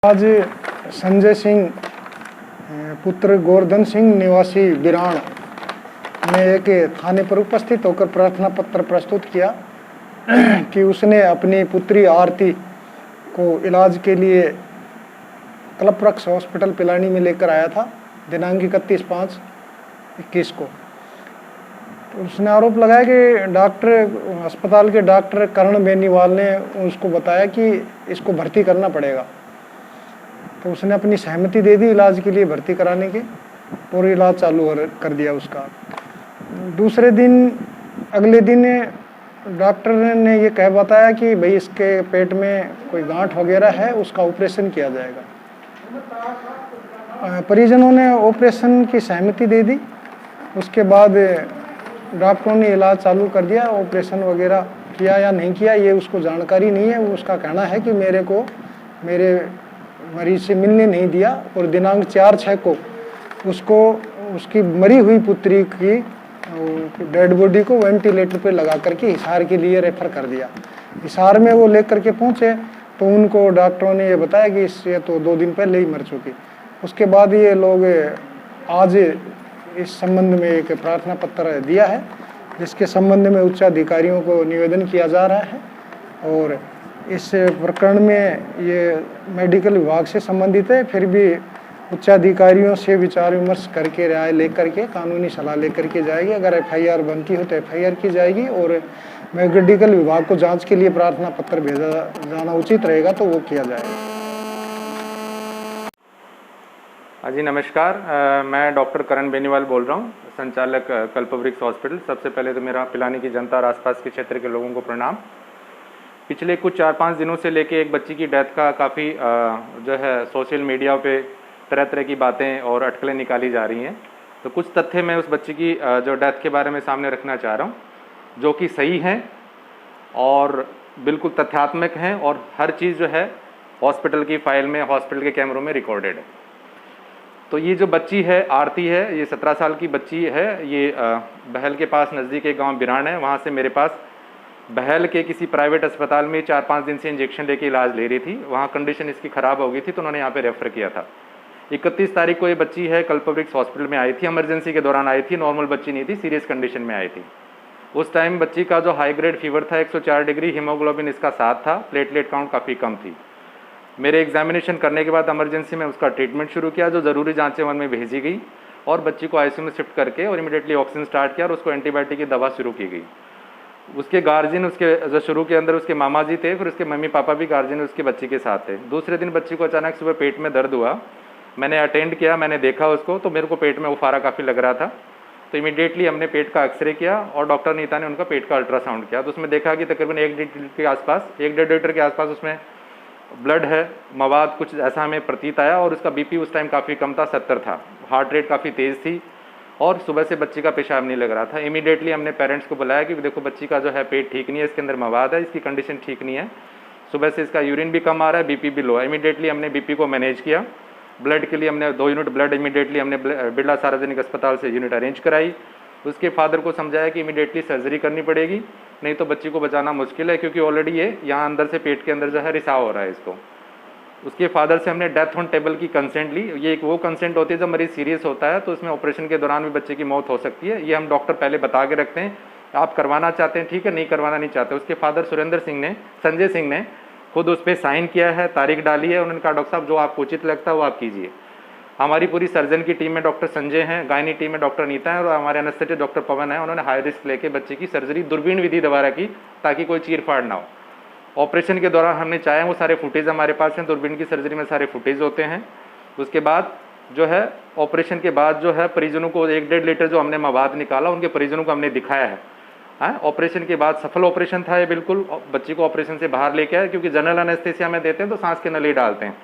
आज संजय सिंह पुत्र गोवर्धन सिंह निवासी बिराण ने एक थाने पर उपस्थित होकर प्रार्थना पत्र प्रस्तुत किया कि उसने अपनी पुत्री आरती को इलाज के लिए कल्पवृक्ष हॉस्पिटल पिलानी में लेकर आया था दिनांक 31/5/21 को। तो उसने आरोप लगाया कि अस्पताल के डॉक्टर करण बेनीवाल ने उसको बताया कि इसको भर्ती करना पड़ेगा। तो उसने अपनी सहमति दे दी इलाज के लिए भर्ती कराने के और इलाज चालू कर दिया उसका। अगले दिन डॉक्टर ने ये कह बताया कि भाई इसके पेट में कोई गांठ वगैरह है, उसका ऑपरेशन किया जाएगा। परिजनों ने ऑपरेशन की सहमति दे दी। उसके बाद डॉक्टरों ने इलाज चालू कर दिया। ऑपरेशन वगैरह किया या नहीं किया ये उसको जानकारी नहीं है। वो उसका कहना है कि मेरे मरीज से मिलने नहीं दिया और दिनांक 4/6 को उसको उसकी मरी हुई पुत्री की डेड बॉडी को वेंटिलेटर पे लगा करके हिसार के लिए रेफर कर दिया। हिसार में वो लेकर के पहुंचे तो उनको डॉक्टरों ने ये बताया कि ये तो 2 दिन पहले ही मर चुकी। उसके बाद ये लोग आज इस संबंध में एक प्रार्थना पत्र दिया है, जिसके संबंध में उच्च अधिकारियों को निवेदन किया जा रहा है। और इस प्रकरण में ये मेडिकल विभाग से संबंधित है, फिर भी उच्च अधिकारियों से विचार विमर्श करके राय लेकर के कानूनी सलाह लेकर के जाएगी। अगर एफआईआर बनती हो तो एफआईआर की जाएगी और मेडिकल विभाग को जांच के लिए प्रार्थना पत्र भेजा जाना उचित रहेगा तो वो किया जाएगा। हाँ जी, नमस्कार। मैं डॉक्टर करण बेनीवाल बोल रहा हूँ, संचालक कल्पवृक्ष हॉस्पिटल। सबसे पहले तो मेरा पिलानी की जनता और आसपास के क्षेत्र के लोगों को प्रणाम। पिछले कुछ 4-5 दिनों से लेके एक बच्ची की डेथ का काफ़ी जो है सोशल मीडिया पे तरह तरह की बातें और अटकलें निकाली जा रही हैं। तो कुछ तथ्य मैं उस बच्ची की जो डेथ के बारे में सामने रखना चाह रहा हूँ, जो कि सही हैं और बिल्कुल तथ्यात्मक हैं और हर चीज़ जो है हॉस्पिटल की फाइल में, हॉस्पिटल के कैमरों में रिकॉर्डेड है। तो ये जो बच्ची है आरती है, ये 17 साल की बच्ची है। ये बहल के पास नज़दीक एक गाँव बिराण है, वहाँ से मेरे पास बहल के किसी प्राइवेट अस्पताल में 4-5 दिन से इंजेक्शन लेके इलाज ले रही थी। वहाँ कंडीशन इसकी ख़राब हो गई थी तो उन्होंने यहाँ पे रेफ़र किया था। 31 तारीख को ये बच्ची है कल्पवृक्ष हॉस्पिटल में आई थी, इमरजेंसी के दौरान आई थी। नॉर्मल बच्ची नहीं थी, सीरियस कंडीशन में आई थी। उस टाइम बच्ची का जो हाई ग्रेड फीवर था 104 डिग्री, हीमोग्लोबिन इसका 7 था, प्लेटलेट काउंट काफ़ी कम थी। मेरे एग्जामिनेशन करने के बाद इमरजेंसी में उसका ट्रीटमेंट शुरू किया, जो ज़रूरी जाँचें मन में भेजी गई और बच्ची को आईसीयू में शिफ्ट करके और इमीडिएटली ऑक्सीजन स्टार्ट किया और उसको एंटीबायोटिक की दवा शुरू की गई। उसके गार्जियन उसके जो शुरू के अंदर उसके मामा जी थे, फिर उसके मम्मी पापा भी गार्जियन उसके बच्ची के साथ थे। दूसरे दिन बच्ची को अचानक सुबह पेट में दर्द हुआ। मैंने अटेंड किया, मैंने देखा उसको, तो मेरे को पेट में उफारा काफ़ी लग रहा था। तो इमीडिएटली हमने पेट का एक्सरे किया और डॉक्टर नीता ने उनका पेट का अल्ट्रासाउंड किया। तो उसमें देखा कि तकरीबन 1-1.5 लीटर के आसपास उसमें ब्लड है, मवाद कुछ ऐसा हमें प्रतीत आया। और उसका बीपी उस टाइम काफ़ी कम था, 70 था। हार्ट रेट काफ़ी तेज़ थी और सुबह से बच्ची का पेशाब नहीं लग रहा था। इमीडिएटली हमने पेरेंट्स को बुलाया कि देखो बच्ची का जो है पेट ठीक नहीं है, इसके अंदर मवाद है, इसकी कंडीशन ठीक नहीं है, सुबह से इसका यूरिन भी कम आ रहा है, बीपी भी लो है। इमीडिएटली हमने बीपी को मैनेज किया। ब्लड के लिए हमने 2 यूनिट ब्लड इमीडिएटली हमने बिरला सार्वजनिक अस्पताल से यूनिट अरेंज कराई। उसके फादर को समझाया कि इमीडिएटली सर्जरी करनी पड़ेगी, नहीं तो बच्ची को बचाना मुश्किल है, क्योंकि ऑलरेडी ये यहाँ अंदर से पेट के अंदर जो है रिसाव हो रहा है इसको। उसके फादर से हमने डेथ ऑन टेबल की कंसेंट ली। ये एक वो कंसेंट होती है जब मरीज सीरियस होता है तो उसमें ऑपरेशन के दौरान भी बच्चे की मौत हो सकती है। ये हम डॉक्टर पहले बता के रखते हैं, आप करवाना चाहते हैं ठीक है, नहीं करवाना नहीं चाहते। उसके फादर संजय सिंह ने खुद उस पर साइन किया है, तारीख डाली है। उन्होंने कहा डॉक्टर साहब जो आपको उचित लगता है वो आप कीजिए। हमारी पूरी सर्जन की टीम में डॉक्टर संजय हैं, गायनी टीम में डॉक्टर नीता है और हमारे एनेस्थेटिस्ट डॉक्टर पवन है। उन्होंने हाई रिस्क लेके बच्चे की सर्जरी दूरबीन विधि द्वारा की ताकि कोई चीरफाड़ ना हो। ऑपरेशन के दौरान हमने चाहे वो सारे फुटेज हमारे पास हैं, दूरबीन की सर्जरी में सारे फुटेज होते हैं। उसके बाद जो है ऑपरेशन के बाद जो है परिजनों को 1-1.5 लीटर जो हमने मवाद निकाला उनके परिजनों को हमने दिखाया है। ऑपरेशन के बाद सफल ऑपरेशन था ये बिल्कुल। बच्ची को ऑपरेशन से बाहर लेके आए, क्योंकि जनरल एनेस्थेसिया में देते हैं तो सांस के नली डालते हैं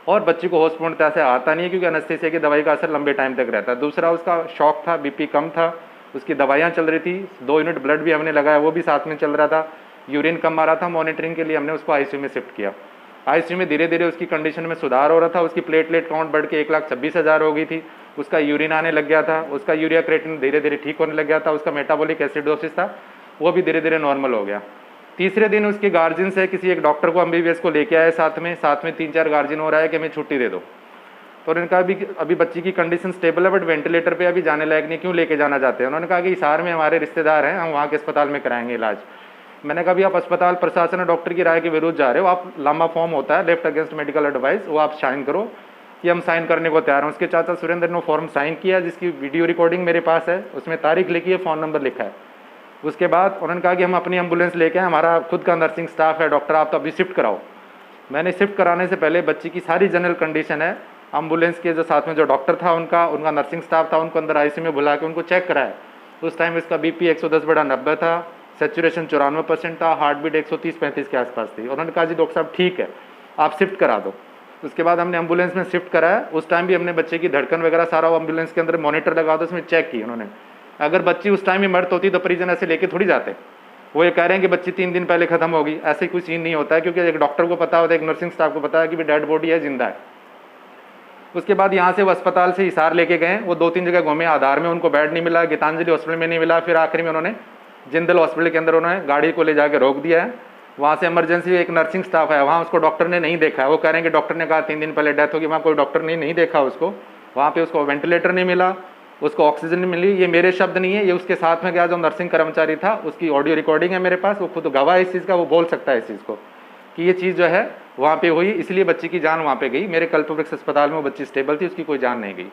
और बच्ची को होश पूर्णतः से आता नहीं है, क्योंकि एनेस्थेसिया की दवाई का असर लंबे टाइम तक रहता है। दूसरा उसका शॉक था, बीपी कम था, उसकी दवाइयाँ चल रही थी, 2 यूनिट ब्लड भी हमने लगाया, वो भी साथ में चल रहा था। यूरिन कम आ रहा था, मॉनिटरिंग के लिए हमने उसको आईसीयू में शिफ्ट किया। आईसीयू में धीरे धीरे उसकी कंडीशन में सुधार हो रहा था। उसकी प्लेटलेट काउंट बढ़ के 1,26,000 हो गई थी। उसका यूरिन आने लग गया था, उसका यूरिया क्रिएटिनिन धीरे धीरे ठीक होने लग गया था। उसका मेटाबॉलिक एसिडोसिस था वो भी धीरे धीरे नॉर्मल हो गया। तीसरे दिन उसके गार्जियन से किसी एक डॉक्टर को एमबीबीएस को लेके आए साथ में 3-4 गार्जियन हो रहा है कि हमें छुट्टी दे दो। तो उन्होंने कहा अभी बच्ची की कंडीशन स्टेबल है बट वेंटिलेटर पे अभी जाने लायक नहीं, क्यों लेके जाना चाहते हैं? उन्होंने कहा कि हिसार में हमारे रिश्तेदार हैं, हम वहाँ के अस्पताल में कराएंगे इलाज। मैंने कहा भी आप अस्पताल प्रशासन और डॉक्टर की राय के विरुद्ध जा रहे हो, आप लंबा फॉर्म होता है लेफ्ट अगेंस्ट मेडिकल एडवाइस, वो आप साइन करो कि हम साइन करने को तैयार हैं। उसके चाचा सुरेंद्र ने फॉर्म साइन किया जिसकी वीडियो रिकॉर्डिंग मेरे पास है, उसमें तारीख लिखी है, फ़ोन नंबर लिखा है। उसके बाद उन्होंने कहा कि हम अपनी एम्बुलेंस लेके आए, हमारा खुद का नर्सिंग स्टाफ है, डॉक्टर आप तो अभी शिफ्ट कराओ। मैंने शिफ्ट कराने से पहले बच्ची की सारी जनरल कंडीशन है, एम्बुलेंस के जो साथ में जो डॉक्टर था उनका नर्सिंग स्टाफ था, उनको अंदर आईसीयू में बुला के उनको चेक कराया। उस टाइम इसका बीपी 110/90 था, सेचुरेशन 94% था, हार्ट बीट 130-135 के आसपास थी। उन्होंने कहा जी डॉक्टर साहब ठीक है, आप शिफ्ट करा दो। उसके बाद हमने एम्बुलेंस में शिफ्ट कराया। उस टाइम भी हमने बच्चे की धड़कन वगैरह सारा एम्बुलेंस के अंदर मॉनिटर लगा दो, उसमें चेक की उन्होंने। अगर बच्ची उस टाइम ही मर्द होती तो परिजन ऐसे लेके थोड़ी जाते। वो ये कह रहे हैं कि बच्ची 3 दिन पहले खत्म होगी, ऐसे कोई सीन नहीं होता है, क्योंकि एक डॉक्टर को पता होता है, एक नर्सिंग स्टाफ को पता है कि भी डेड बॉडी है, जिंदा है। उसके बाद यहाँ से वो अस्पताल से हिसार लेके गए, वो 2-3 जगह घूमे, आधार में उनको बेड नहीं मिला, गीतांजलि हॉस्पिटल में नहीं मिला, फिर आखिर में उन्होंने जिंदल हॉस्पिटल के अंदर उन्होंने गाड़ी को ले जाके रोक दिया है। वहाँ से इमरजेंसी एक नर्सिंग स्टाफ है, वहाँ उसको डॉक्टर ने नहीं देखा है। वो कह रहे हैं कि डॉक्टर ने कहा 3 दिन पहले डेथ होगी, वहाँ कोई डॉक्टर ने नहीं देखा उसको, वहाँ पे उसको वेंटिलेटर नहीं मिला, उसको ऑक्सीजन नहीं मिली। ये मेरे शब्द नहीं है, ये उसके साथ में गया जो नर्सिंग कर्मचारी था, उसकी ऑडियो रिकॉर्डिंग है मेरे पास, वो खुद गवाह है इस चीज़ का, वो बोल सकता है इस चीज़ को कि ये चीज़ जो है वहाँ पे हुई, इसलिए बच्ची की जान वहाँ पे गई। मेरे कल्पवृक्ष अस्पताल में वो बच्ची स्टेबल थी, उसकी कोई जान नहीं गई।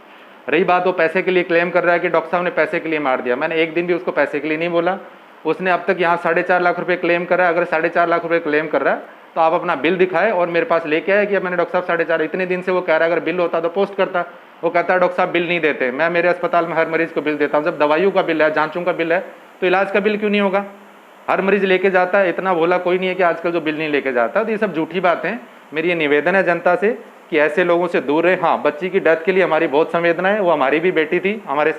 रही बात वो पैसे के लिए क्लेम कर रहा है कि डॉक्टर साहब ने पैसे के लिए मार दिया, मैंने एक दिन भी उसको पैसे के लिए नहीं बोला। उसने अब तक यहाँ 4.5 लाख रुपये क्लेम कर रहा है। अगर 4.5 लाख रुपये क्लेम कर रहा है तो आप अपना बिल दिखाए और मेरे पास लेके आए कि मैंने डॉक्टर साहब 4.5, इतने दिन से वो कह रहा है अगर बिल होता तो पोस्ट करता। वो कहता है डॉक्टर साहब बिल नहीं देते। मैं मेरे अस्पताल में हर मरीज को बिल देता हूँ, जब दवाइयों का बिल है, जांचों का बिल है, तो इलाज का बिल क्यों नहीं होगा? हर मरीज लेके जाता है, इतना भोला कोई नहीं है कि आजकल जो बिल नहीं लेके जाता। तो ये सब झूठी बातें। मेरी ये निवेदन है जनता से कि ऐसे लोगों से दूर रहे। हाँ, बच्ची की डेथ के लिए हमारी बहुत संवेदना है, वो हमारी भी बेटी थी, हमारे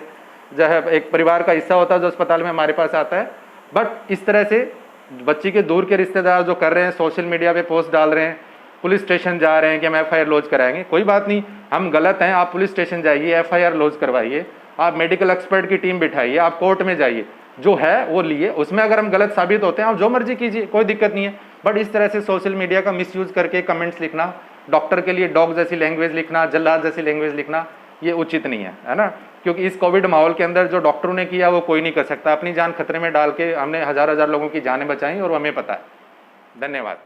जो है एक परिवार का हिस्सा होता है जो अस्पताल में हमारे पास आता है। बट इस तरह से बच्ची के दूर के रिश्तेदार जो कर रहे हैं, सोशल मीडिया पे पोस्ट डाल रहे हैं, पुलिस स्टेशन जा रहे हैं कि हम एफआईआर लॉन्च कराएंगे, कोई बात नहीं, हम गलत हैं, आप पुलिस स्टेशन जाइए, एफआईआर लॉन्च करवाइए, आप मेडिकल एक्सपर्ट की टीम बिठाइए, आप कोर्ट में जाइए, जो है वो लिए, उसमें अगर हम गलत साबित होते हैं आप जो मर्जी कीजिए, कोई दिक्कत नहीं है। बट इस तरह से सोशल मीडिया का मिसयूज करके कमेंट्स लिखना, डॉक्टर के लिए डॉग जैसी लैंग्वेज लिखना, जल्लाद जैसी लैंग्वेज लिखना, ये उचित नहीं है ना। क्योंकि इस कोविड माहौल के अंदर जो डॉक्टरों ने किया वो कोई नहीं कर सकता। अपनी जान खतरे में डाल के हमने हजार लोगों की जानें बचाई और वो हमें पता है। धन्यवाद।